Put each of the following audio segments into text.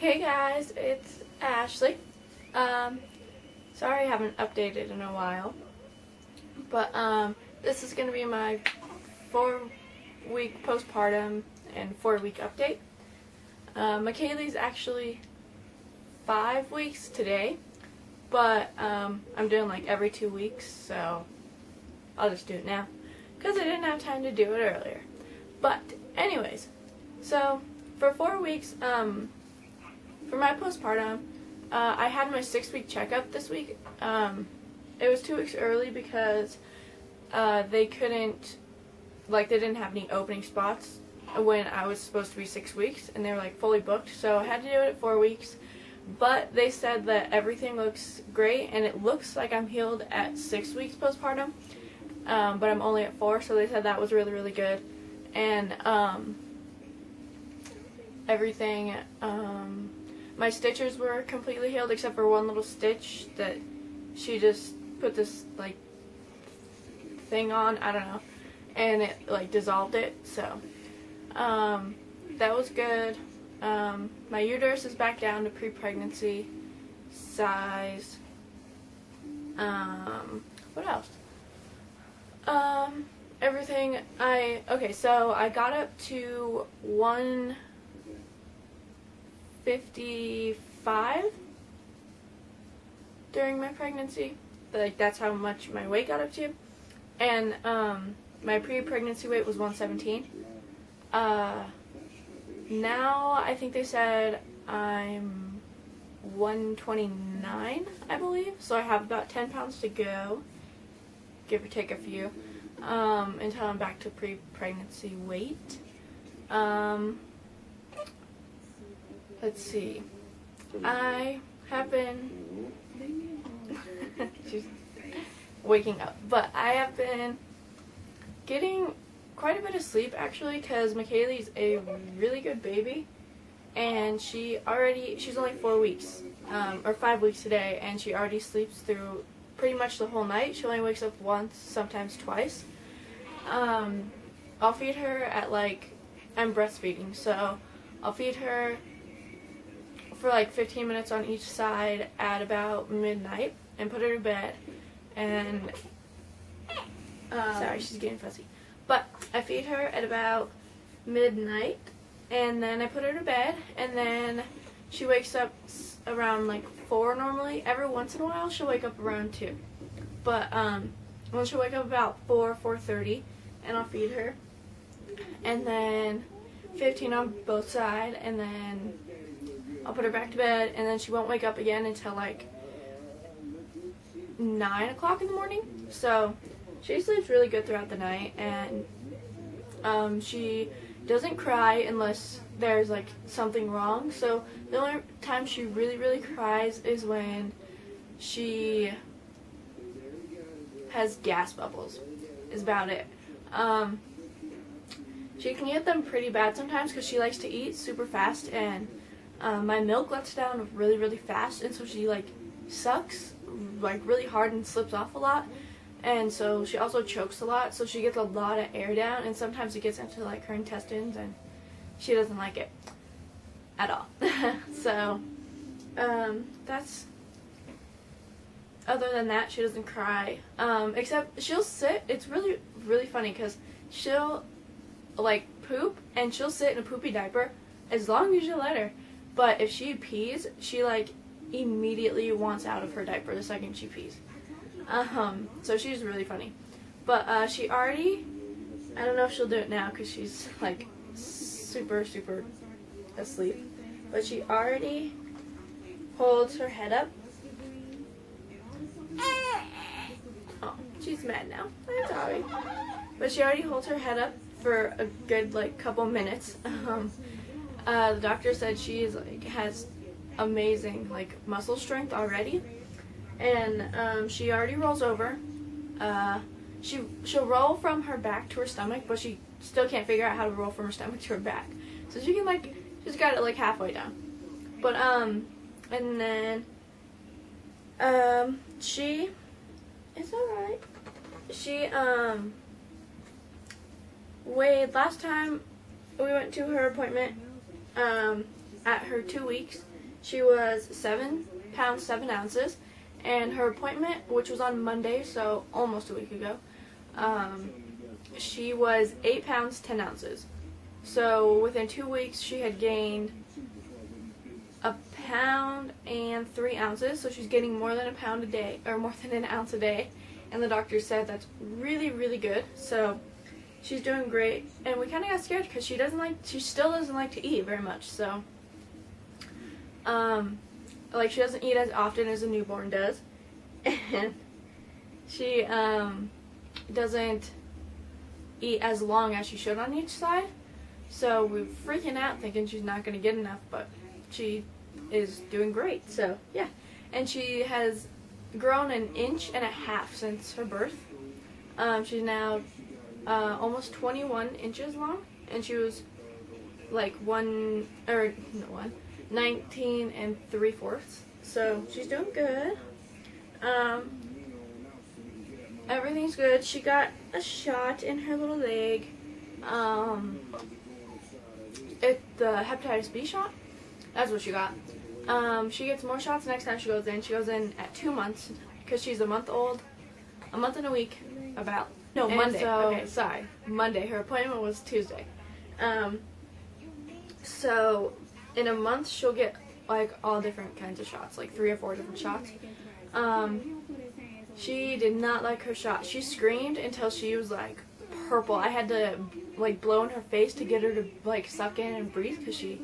Hey guys, it's Ashley. Sorry I haven't updated in a while, but this is going to be my 4-week postpartum and 4-week update. Michieli's actually 5 weeks today, but I'm doing like every 2 weeks, so I'll just do it now because I didn't have time to do it earlier. But anyways, so for 4 weeks, for my postpartum, I had my 6-week checkup this week. It was 2 weeks early because they didn't have any opening spots when I was supposed to be 6 weeks, and they were like fully booked, so I had to do it at 4 weeks. But they said that everything looks great, and it looks like I'm healed at 6 weeks postpartum, but I'm only at 4, so they said that was really, really good. And everything, my stitches were completely healed except for one little stitch that she just put this like thing on, I don't know, and it like dissolved it, so that was good. My uterus is back down to pre-pregnancy size. What else? Everything, so I got up to 155 during my pregnancy. Like, that's how much my weight got up to. And my pre-pregnancy weight was 117. Now I think they said I'm 129, I believe. So I have about 10 pounds to go, give or take a few, until I'm back to pre-pregnancy weight. Let's see. I have been she's waking up, but I have been getting quite a bit of sleep actually, because Michieli's a really good baby, and she's only 4 weeks, or 5 weeks today, and she already sleeps through pretty much the whole night. She only wakes up once, sometimes twice. I'll feed her at I'm breastfeeding, so I'll feed her for like 15 minutes on each side at about midnight and put her to bed. And sorry, she's getting fussy. But I feed her at about midnight, and then I put her to bed, and then she wakes up around 4 normally. Every once in a while she'll wake up around 2. But when she'll wake up about 4:30, and I'll feed her. And then 15 on both sides, and then I'll put her back to bed, and then she won't wake up again until 9 o'clock in the morning. So she sleeps really good throughout the night, and she doesn't cry unless there's something wrong. So the only time she really, really cries is when she has gas bubbles, is about it. She can get them pretty bad sometimes because she likes to eat super fast, and my milk lets down really, really fast, and so she sucks really hard and slips off a lot, and so she also chokes a lot, so she gets a lot of air down, and sometimes it gets into her intestines, and she doesn't like it at all. So that's, other than that, she doesn't cry, except she'll sit. It's really, really funny because she'll poop, and she'll sit in a poopy diaper as long as you let her. But if she pees, she immediately wants out of her diaper the second she pees. So she's really funny. But she already, I don't know if she'll do it now because she's super, super asleep. But she already holds her head up. Oh, she's mad now. I'm sorry. But she already holds her head up for a good couple minutes. The doctor said she has amazing muscle strength already, and she already rolls over. She'll roll from her back to her stomach, but she still can't figure out how to roll from her stomach to her back. So she can she's got it halfway down. But and then it's alright. She weighed, last time we went to her appointment, at her 2 weeks, She was 7 pounds 7 ounces, and her appointment, which was on Monday, so almost a week ago, she was 8 pounds 10 ounces. So within 2 weeks, she had gained 1 pound and 3 ounces. So she's getting more than a pound a day, or more than an ounce a day. And the doctor said that's really, really good. So she's doing great. And we kind of got scared because she still doesn't like to eat very much. So, like, she doesn't eat as often as a newborn does. And she doesn't eat as long as she should on each side. So we're freaking out thinking she's not going to get enough, but she is doing great. So yeah, and she has grown 1.5 inches since her birth. She's now almost 21 inches long, and she was like 19 3/4. So she's doing good. Everything's good. She got a shot in her little leg. The hepatitis B shot. That's what she got. She gets more shots next time she goes in. She goes in at 2 months because she's a month old. A month and a week. Monday. Okay, sorry. Monday. Her appointment was Tuesday. So in a month she'll get like all different kinds of shots, like 3 or 4 different shots. She did not like her shot. She screamed until she was like purple. I had to like blow in her face to get her to like suck in and breathe because she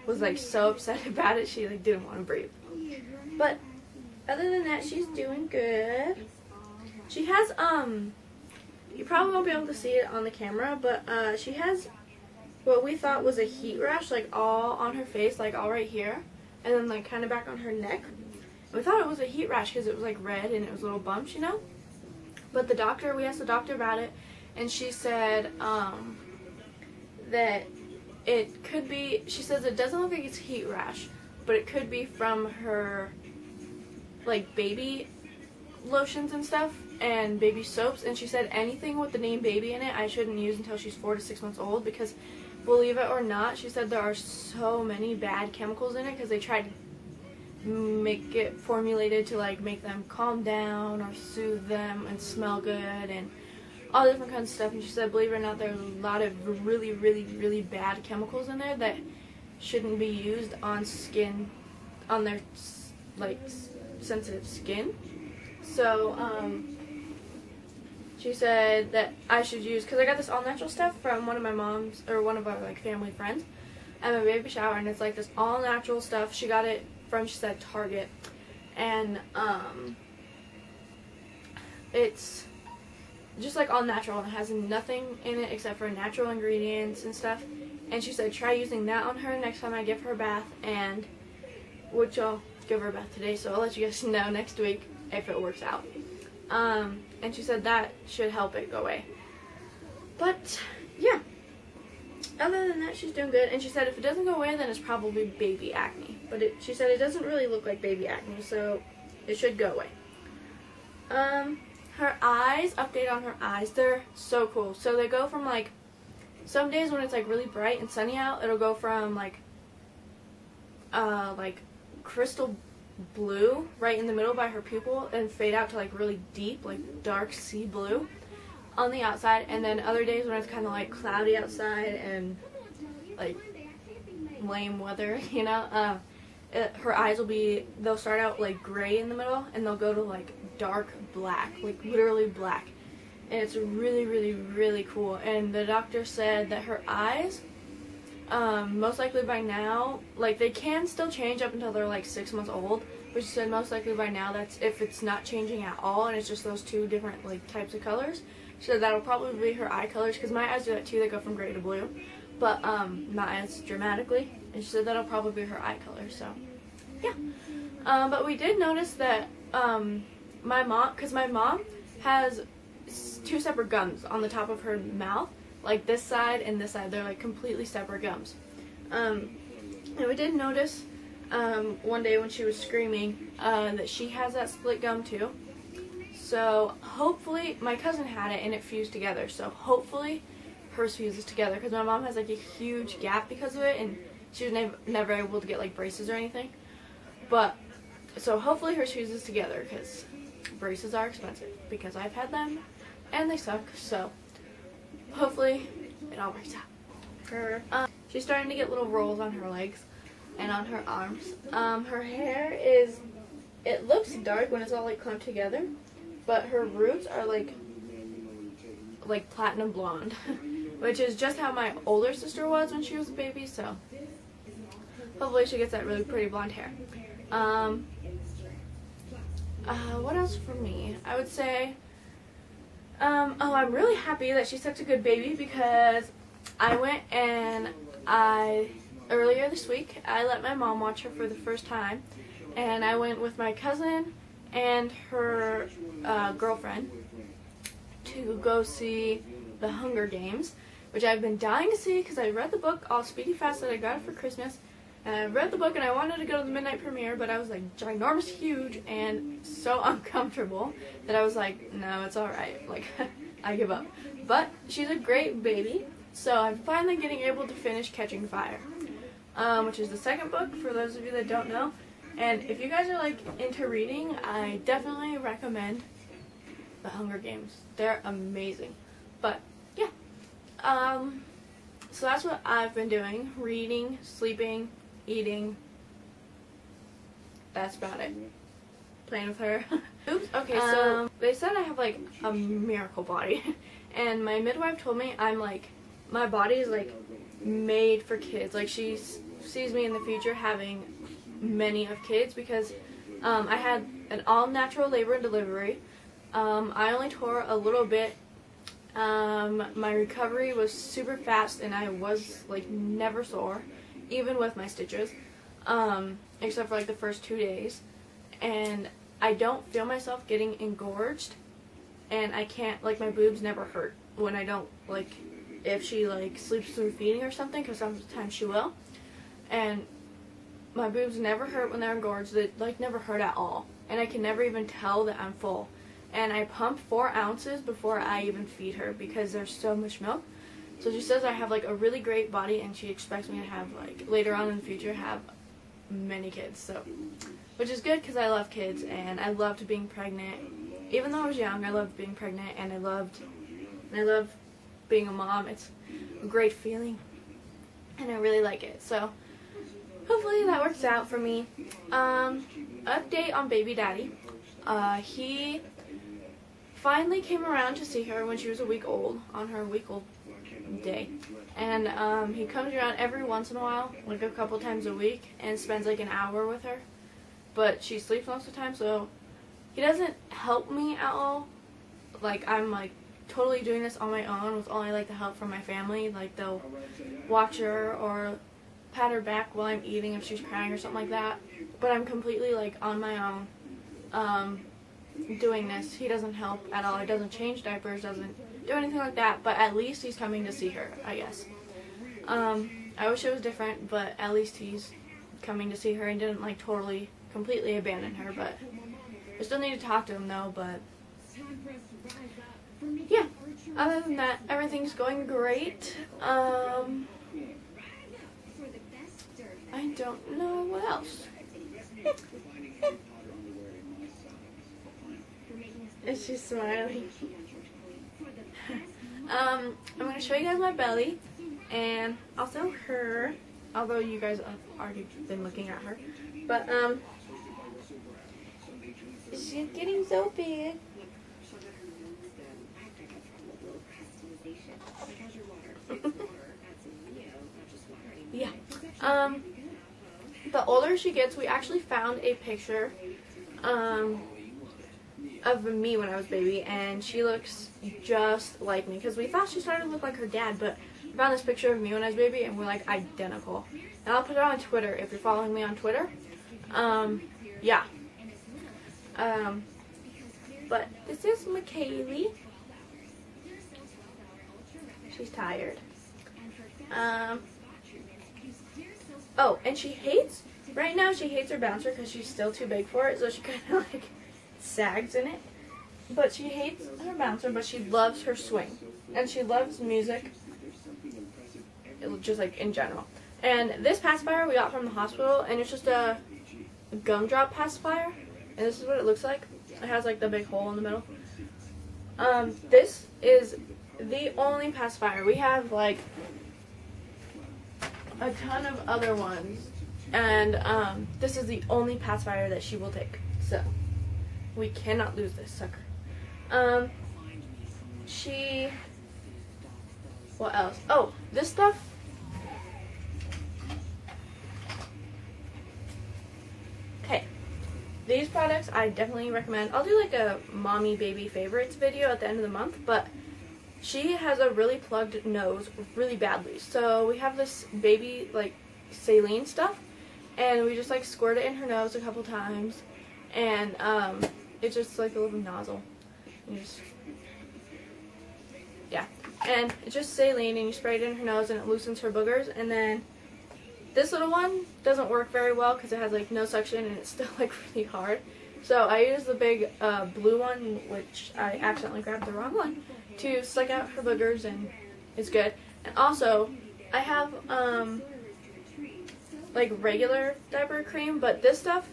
was like so upset about it. She like didn't want to breathe. But other than that, she's doing good. She has you probably won't be able to see it on the camera, but she has what we thought was a heat rash, like all on her face, like all right here, and then like kind of back on her neck. We thought it was a heat rash because it was like red and it was little bumps, you know. But we asked the doctor about it, and she said that it could be, she says it doesn't look like it's heat rash, but it could be from her like baby lotions and stuff and baby soaps. And she said anything with the name baby in it I shouldn't use until she's 4 to 6 months old, because believe it or not, she said there are so many bad chemicals in it because they tried to make it formulated to like make them calm down or soothe them and smell good and all different kinds of stuff. And she said, believe it or not, there's a lot of really, really, really bad chemicals in there that shouldn't be used on skin, on their like sensitive skin. So she said that I should use, because I got this all natural stuff from one of my mom's or one of our like family friends at my baby shower, and it's like this all natural stuff. She got it from, she said, Target, and it's just like all natural and it has nothing in it except for natural ingredients and stuff. And she said try using that on her next time I give her a bath, and which I'll give her a bath today, so I'll let you guys know next week if it works out. And she said that should help it go away. But yeah, other than that, she's doing good. And she said if it doesn't go away, then it's probably baby acne. But she said it doesn't really look like baby acne, so it should go away. Her eyes, update on her eyes, they're so cool. So they go from like, some days when it's like really bright and sunny out, it'll go from like crystal blue right in the middle by her pupil and fade out to like really deep, like dark sea blue on the outside. And then other days when it's kind of like cloudy outside and like lame weather, you know, her eyes they'll start out like gray in the middle and they'll go to like dark black, like literally black. And it's really, really, really cool. And the doctor said that her eyes, most likely by now, like they can still change up until they're like 6 months old, but she said most likely by now, that's if it's not changing at all and it's just those 2 different like types of colors. She said that'll probably be her eye colors, because my eyes do that too, they go from gray to blue, but not as dramatically. And she said that'll probably be her eye color, so yeah. But we did notice that my mom has 2 separate gums on the top of her mouth, like this side and this side. They're like completely separate gums. And we did notice one day when she was screaming that she has that split gum too. So hopefully, my cousin had it and it fused together, so hopefully hers fuses together, because my mom has like a huge gap because of it, and she was never able to get like braces or anything. But, so hopefully her shoes is together, because braces are expensive, because I've had them, and they suck, so hopefully it all works out. She's starting to get little rolls on her legs and on her arms. Her hair is, it looks dark when it's all like clumped together, but her roots are like platinum blonde, which is just how my older sister was when she was a baby, so hopefully she gets that really pretty blonde hair. What else for me? I would say, I'm really happy that she's such a good baby, because I went and earlier this week, I let my mom watch her for the first time, and I went with my cousin and her girlfriend to go see The Hunger Games, which I've been dying to see because I read the book all speedy fast that I got it for Christmas. And I read the book and I wanted to go to the midnight premiere, but I was like ginormous huge and so uncomfortable that I was like, no, it's alright. Like, I give up. But she's a great baby, so I'm finally getting able to finish Catching Fire, which is the second book, for those of you that don't know. And if you guys are like into reading, I definitely recommend The Hunger Games. They're amazing. But yeah, so that's what I've been doing: reading, sleeping, eating. That's about it. Playing with her. Oops. Okay, so they said I have like a miracle body, and my midwife told me my body is like made for kids. Like, she sees me in the future having many of kids, because I had an all-natural labor and delivery. I only tore a little bit. My recovery was super fast, and I was like never sore, even with my stitches, except for like the first 2 days. And I don't feel myself getting engorged, and I can't, like, my boobs never hurt when I don't, like, if she like sleeps through feeding or something, because sometimes she will. And my boobs never hurt when they're engorged. They like never hurt at all, and I can never even tell that I'm full. And I pump 4 ounces before I even feed her, because there's so much milk. So she says I have like a really great body, and she expects me to have, like, later on in the future, have many kids. So, which is good, because I love kids, and I loved being pregnant. Even though I was young, I loved being pregnant, and I love being a mom. It's a great feeling, and I really like it. So hopefully that works out for me. Update on baby daddy. He finally came around to see her when she was a week old, on her week-old day. And he comes around every once in a while, like a couple times a week, and spends like an hour with her. But she sleeps most of the time, so he doesn't help me at all. Like, I'm like totally doing this on my own with only like the help from my family. Like, they'll watch her or pat her back while I'm eating if she's crying or something like that. But I'm completely like on my own doing this. He doesn't help at all. He doesn't change diapers, doesn't do anything like that, but at least he's coming to see her, I guess. I wish it was different, but at least he's coming to see her and didn't like totally, completely abandon her. But I still need to talk to him though. But yeah, other than that, everything's going great. I don't know what else. Is she smiling? I'm going to show you guys my belly, and also her, although you guys have already been looking at her. But, she's getting so big. Yeah. The older she gets, we actually found a picture, of me when I was a baby, and she looks just like me, because we thought she started to look like her dad, but we found this picture of me when I was a baby, and we're like identical. And I'll put it on Twitter if you're following me on Twitter. Yeah. But this is Michieli. She's tired. Oh, and she hates, right now she hates her bouncer because she's still too big for it, so she kind of like sags in it. But she hates her bouncer, but she loves her swing. And she loves music, just like in general. And this pacifier we got from the hospital, and it's just a gumdrop pacifier, and this is what it looks like. It has like the big hole in the middle. This is the only pacifier. We have like a ton of other ones, and this is the only pacifier that she will take. So we cannot lose this sucker. What else? Oh, this stuff. Okay, these products I definitely recommend. I'll do like a mommy baby favorites video at the end of the month, but she has a really plugged nose really badly. So we have this baby like saline stuff, and we just like squirt it in her nose a couple times, and it's just like a little nozzle. You just, yeah, and it's just saline, and you spray it in her nose, and it loosens her boogers. And then this little one doesn't work very well because it has like no suction, and it's still like really hard. So I use the big blue one, which I accidentally grabbed the wrong one, to suck out her boogers, and it's good. And also, I have like regular diaper cream, but this stuff,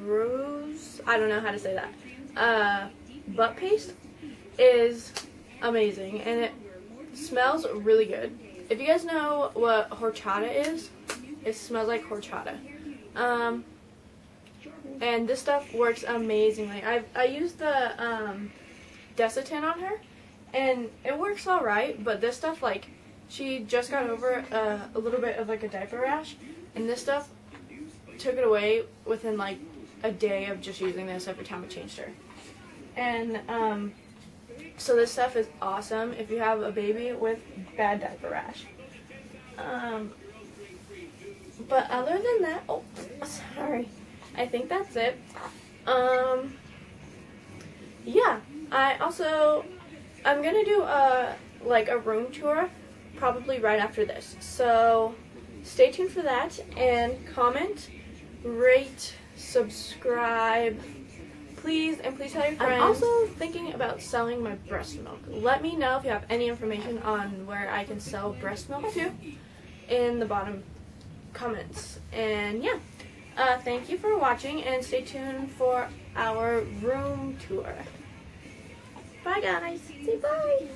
Rose, I don't know how to say that, butt paste is amazing, and it smells really good. If you guys know what horchata is, it smells like horchata. And this stuff works amazingly. I used the Desitin on her, and it works alright, but this stuff, like, she just got over a little bit of like a diaper rash, and this stuff took it away within like a day of just using this every time I changed her. And so this stuff is awesome if you have a baby with bad diaper rash. But other than that, oh, sorry, I think that's it. Yeah, I'm gonna do like a room tour probably right after this, so stay tuned for that, and comment, rate, subscribe, please, and please tell your friends. I'm also thinking about selling my breast milk. Let me know if you have any information on where I can sell breast milk to in the bottom comments. And yeah, thank you for watching, and stay tuned for our room tour. Bye guys. Say bye.